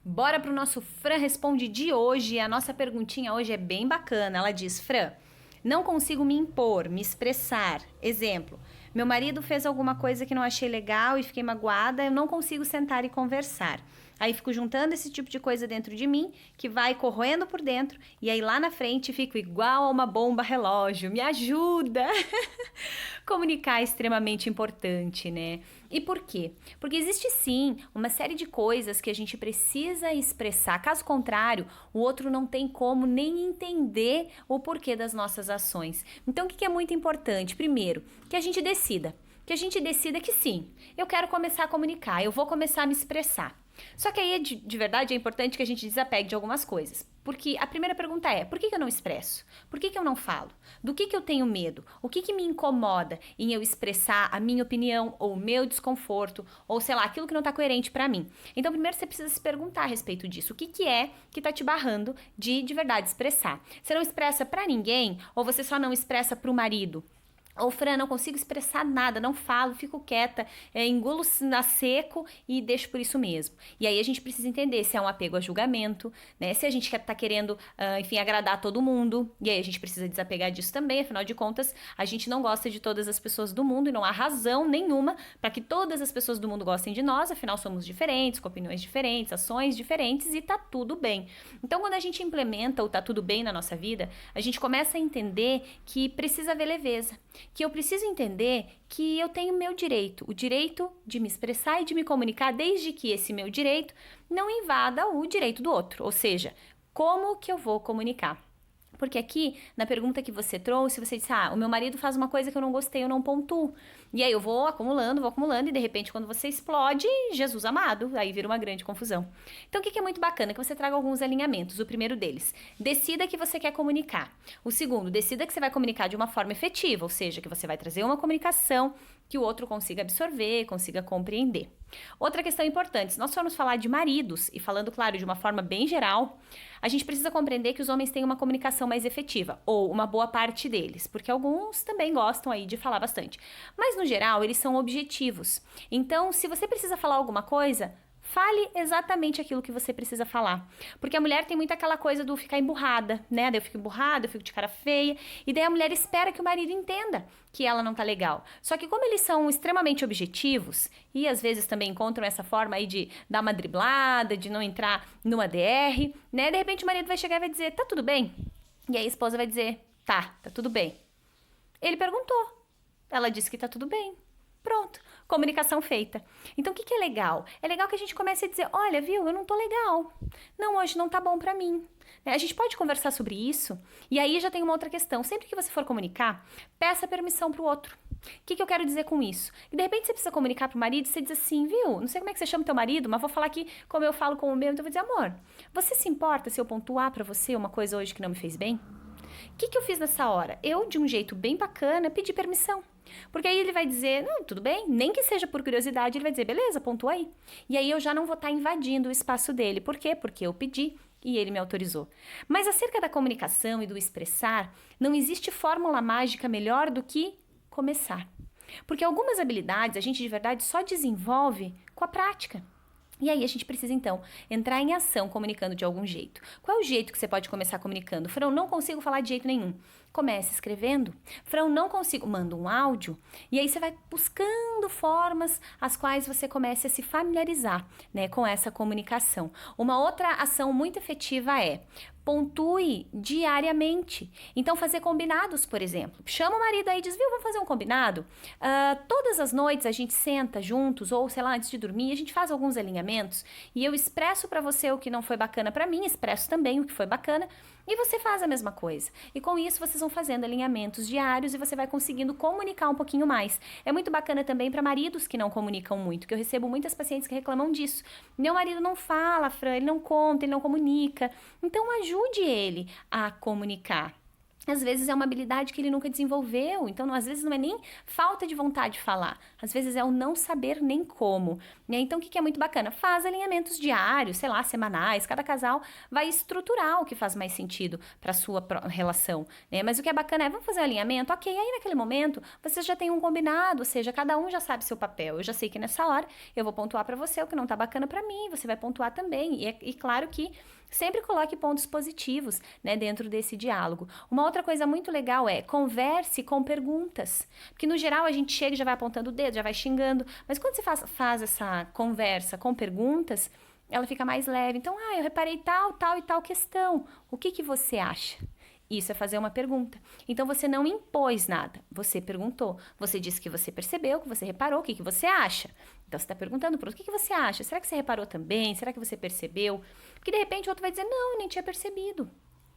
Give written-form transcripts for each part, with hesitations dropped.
Bora pro nosso Fran Responde de hoje. A nossa perguntinha hoje é bem bacana. Ela diz: Fran, não consigo me impor, me expressar. Exemplo, meu marido fez alguma coisa que não achei legal e fiquei magoada, eu não consigo sentar e conversar. Aí fico juntando esse tipo de coisa dentro de mim, que vai corroendo por dentro, e aí lá na frente fico igual a uma bomba relógio. Me ajuda! Comunicar é extremamente importante, né? E por quê? Porque existe sim uma série de coisas que a gente precisa expressar. Caso contrário, o outro não tem como nem entender o porquê das nossas ações. Então, o que é muito importante? Primeiro, que a gente decida. Que a gente decida que sim, eu quero começar a comunicar, eu vou começar a me expressar. Só que aí, de verdade, é importante que a gente desapegue de algumas coisas. Porque a primeira pergunta é, por que eu não expresso? Por que eu não falo? Do que eu tenho medo? O que me incomoda em eu expressar a minha opinião ou o meu desconforto, ou sei lá, aquilo que não está coerente para mim? Então, primeiro você precisa se perguntar a respeito disso. O que é que está te barrando de verdade expressar? Você não expressa para ninguém ou você só não expressa para o marido? Ou, Fran, não consigo expressar nada, não falo, fico quieta, engulo a seco e deixo por isso mesmo. E aí a gente precisa entender se é um apego a julgamento, né? Se a gente tá querendo, enfim, agradar todo mundo. E aí a gente precisa desapegar disso também, afinal de contas, a gente não gosta de todas as pessoas do mundo e não há razão nenhuma para que todas as pessoas do mundo gostem de nós, afinal somos diferentes, com opiniões diferentes, ações diferentes e tá tudo bem. Então, quando a gente implementa o tá tudo bem na nossa vida, a gente começa a entender que precisa haver leveza. Que eu preciso entender que eu tenho meu direito, o direito de me expressar e de me comunicar, desde que esse meu direito não invada o direito do outro. Ou seja, como que eu vou comunicar? Porque aqui, na pergunta que você trouxe, você disse, o meu marido faz uma coisa que eu não gostei, eu não pontuo. E aí eu vou acumulando, e de repente quando você explode, Jesus amado, aí vira uma grande confusão. Então o que é muito bacana? Que você traga alguns alinhamentos. O primeiro deles, decida que você quer comunicar. O segundo, decida que você vai comunicar de uma forma efetiva, ou seja, que você vai trazer uma comunicação que o outro consiga absorver, consiga compreender. Outra questão importante, se nós formos falar de maridos, e falando, claro, de uma forma bem geral, a gente precisa compreender que os homens têm uma comunicação mais efetiva, ou uma boa parte deles, porque alguns também gostam aí de falar bastante. Mas, no geral, eles são objetivos. Então, se você precisa falar alguma coisa, fale exatamente aquilo que você precisa falar. Porque a mulher tem muito aquela coisa do ficar emburrada, né? Daí eu fico emburrada, eu fico de cara feia. E daí a mulher espera que o marido entenda que ela não tá legal. Só que como eles são extremamente objetivos, e às vezes também encontram essa forma aí de dar uma driblada, de não entrar numa DR, né? De repente o marido vai chegar e vai dizer, tá tudo bem? E aí a esposa vai dizer, tá tudo bem. Ele perguntou. Ela disse que tá tudo bem. Pronto, comunicação feita. Então, o que é legal? É legal que a gente comece a dizer, olha, viu, eu não tô legal. Não, hoje não tá bom pra mim. A gente pode conversar sobre isso. E aí já tem uma outra questão. Sempre que você for comunicar, peça permissão pro outro. O que eu quero dizer com isso? E de repente você precisa comunicar pro marido e você diz assim, viu, não sei como é que você chama teu marido, mas vou falar aqui como eu falo com o meu. Então eu vou dizer, amor, você se importa se eu pontuar pra você uma coisa hoje que não me fez bem? O que eu fiz nessa hora? Eu, de um jeito bem bacana, pedi permissão. Porque aí ele vai dizer, não, tudo bem, nem que seja por curiosidade, ele vai dizer, beleza, pontua aí. E aí eu já não vou estar invadindo o espaço dele. Por quê? Porque eu pedi e ele me autorizou. Mas acerca da comunicação e do expressar, não existe fórmula mágica melhor do que começar. Porque algumas habilidades a gente de verdade só desenvolve com a prática. E aí a gente precisa, então, entrar em ação comunicando de algum jeito. Qual é o jeito que você pode começar comunicando? Fran, não consigo falar de jeito nenhum. Comece escrevendo. Fran, não consigo. Manda um áudio. E aí você vai buscando formas as quais você comece a se familiarizar, né, com essa comunicação. Uma outra ação muito efetiva é pontue diariamente. Então, fazer combinados, por exemplo. Chama o marido aí e diz, viu, vamos fazer um combinado? Todas as noites a gente senta juntos, ou sei lá, antes de dormir, a gente faz alguns alinhamentos e eu expresso para você o que não foi bacana para mim, expresso também o que foi bacana e você faz a mesma coisa. E com isso vocês vão fazendo alinhamentos diários e você vai conseguindo comunicar um pouquinho mais. É muito bacana também para maridos que não comunicam muito, que eu recebo muitas pacientes que reclamam disso. Meu marido não fala, Fran, ele não conta, ele não comunica. Então ajude ele a comunicar. às vezes é uma habilidade que ele nunca desenvolveu, então às vezes não é nem falta de vontade de falar, às vezes é o não saber nem como, né? Então o que é muito bacana? Faz alinhamentos diários, sei lá, semanais, cada casal vai estruturar o que faz mais sentido para sua relação, né? Mas o que é bacana é, vamos fazer um alinhamento, ok, aí naquele momento vocês já têm um combinado, ou seja, cada um já sabe seu papel, eu já sei que nessa hora eu vou pontuar para você o que não tá bacana para mim, você vai pontuar também, e claro que sempre coloque pontos positivos, né, dentro desse diálogo. Uma outra coisa muito legal é converse com perguntas. Porque no geral a gente chega e já vai apontando o dedo, já vai xingando. Mas quando você faz essa conversa com perguntas, ela fica mais leve. Então, eu reparei tal, tal e tal questão. O que você acha? Isso é fazer uma pergunta. Então você não impôs nada, você perguntou. Você disse que você percebeu, que você reparou, o que você acha? Então você está perguntando para o que você acha? Será que você reparou também? Será que você percebeu? Porque de repente o outro vai dizer, não, eu nem tinha percebido.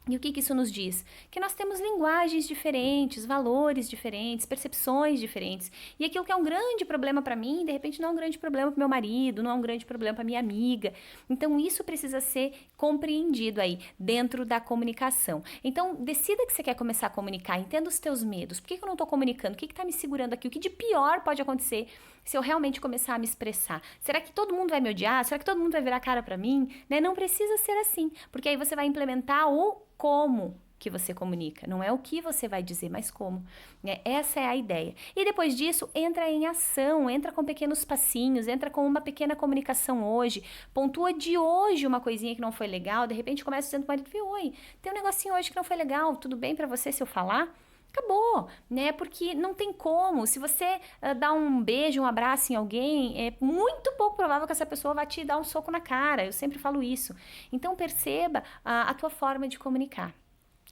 E o que isso nos diz? Que nós temos linguagens diferentes, valores diferentes, percepções diferentes. E aquilo que é um grande problema para mim, de repente não é um grande problema para meu marido, não é um grande problema para minha amiga. Então isso precisa ser compreendido aí dentro da comunicação. Então decida que você quer começar a comunicar, entenda os teus medos. Por que eu não estou comunicando? O que está me segurando aqui? O que de pior pode acontecer se eu realmente começar a me expressar? Será que todo mundo vai me odiar? Será que todo mundo vai virar cara para mim? Né? Não precisa ser assim, porque aí você vai implementar o como que você comunica. Não é o que você vai dizer, mas como. Né? Essa é a ideia. E depois disso, entra em ação, entra com pequenos passinhos, entra com uma pequena comunicação hoje, pontua de hoje uma coisinha que não foi legal, de repente começa dizendo pro marido, oi, tem um negocinho hoje que não foi legal, tudo bem pra você se eu falar? Acabou, né? Porque não tem como. Se você dá um beijo, um abraço em alguém, é muito pouco provável que essa pessoa vá te dar um soco na cara. Eu sempre falo isso. Então perceba a tua forma de comunicar.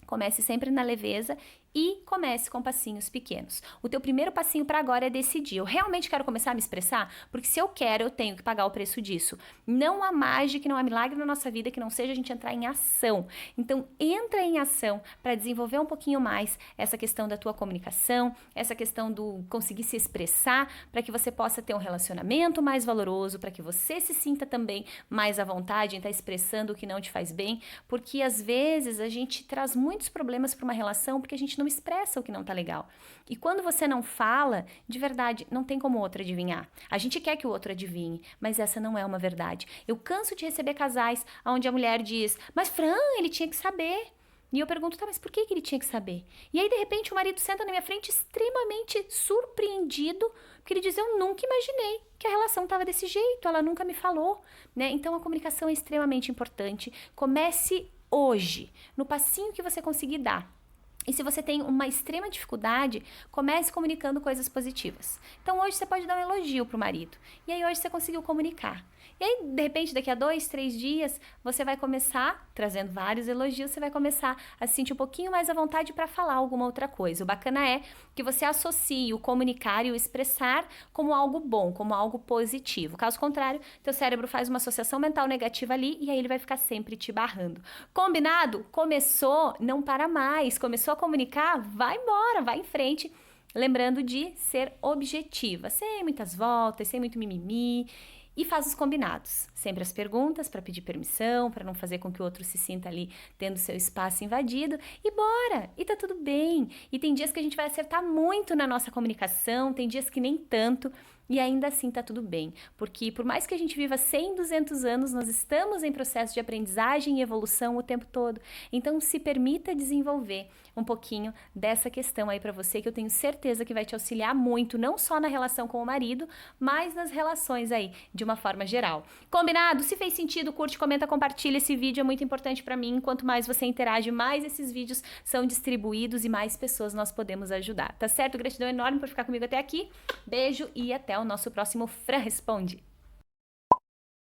Comece sempre na leveza e comece com passinhos pequenos. O teu primeiro passinho para agora é decidir. Eu realmente quero começar a me expressar? Porque se eu quero, eu tenho que pagar o preço disso. Não há mágica, não há milagre na nossa vida que não seja a gente entrar em ação. Então, entra em ação para desenvolver um pouquinho mais essa questão da tua comunicação, essa questão do conseguir se expressar, para que você possa ter um relacionamento mais valoroso, para que você se sinta também mais à vontade em estar expressando o que não te faz bem, porque às vezes a gente traz muitos problemas para uma relação porque a gente não expressa o que não tá legal. E quando você não fala, de verdade, não tem como o outro adivinhar. A gente quer que o outro adivinhe, mas essa não é uma verdade. Eu canso de receber casais onde a mulher diz, mas Fran, ele tinha que saber. E eu pergunto, tá, mas por que ele tinha que saber? E aí, de repente, o marido senta na minha frente extremamente surpreendido, porque ele diz, eu nunca imaginei que a relação estava desse jeito, ela nunca me falou, né? Então, a comunicação é extremamente importante. Comece hoje, no passinho que você conseguir dar. E se você tem uma extrema dificuldade, comece comunicando coisas positivas. Então hoje você pode dar um elogio pro marido. E aí hoje você conseguiu comunicar. E aí, de repente, daqui a 2, 3 dias, você vai começar, trazendo vários elogios, você vai começar a se sentir um pouquinho mais à vontade para falar alguma outra coisa. O bacana é que você associe o comunicar e o expressar como algo bom, como algo positivo. Caso contrário, teu cérebro faz uma associação mental negativa ali e aí ele vai ficar sempre te barrando. Combinado? Começou, não para mais. Começou a comunicar, vai embora, vai em frente. Lembrando de ser objetiva, sem muitas voltas, sem muito mimimi. E faz os combinados, sempre as perguntas para pedir permissão, para não fazer com que o outro se sinta ali tendo seu espaço invadido, e bora, e tá tudo bem. E tem dias que a gente vai acertar muito na nossa comunicação, tem dias que nem tanto, e ainda assim tá tudo bem, porque por mais que a gente viva 100, 200 anos, nós estamos em processo de aprendizagem e evolução o tempo todo. Então se permita desenvolver um pouquinho dessa questão aí para você, que eu tenho certeza que vai te auxiliar muito, não só na relação com o marido, mas nas relações aí, de uma forma geral. Combinado? Se fez sentido, curte, comenta, compartilha esse vídeo, é muito importante para mim. Quanto mais você interage, mais esses vídeos são distribuídos e mais pessoas nós podemos ajudar, tá certo? Gratidão enorme por ficar comigo até aqui. Beijo e até o nosso próximo Fran Responde.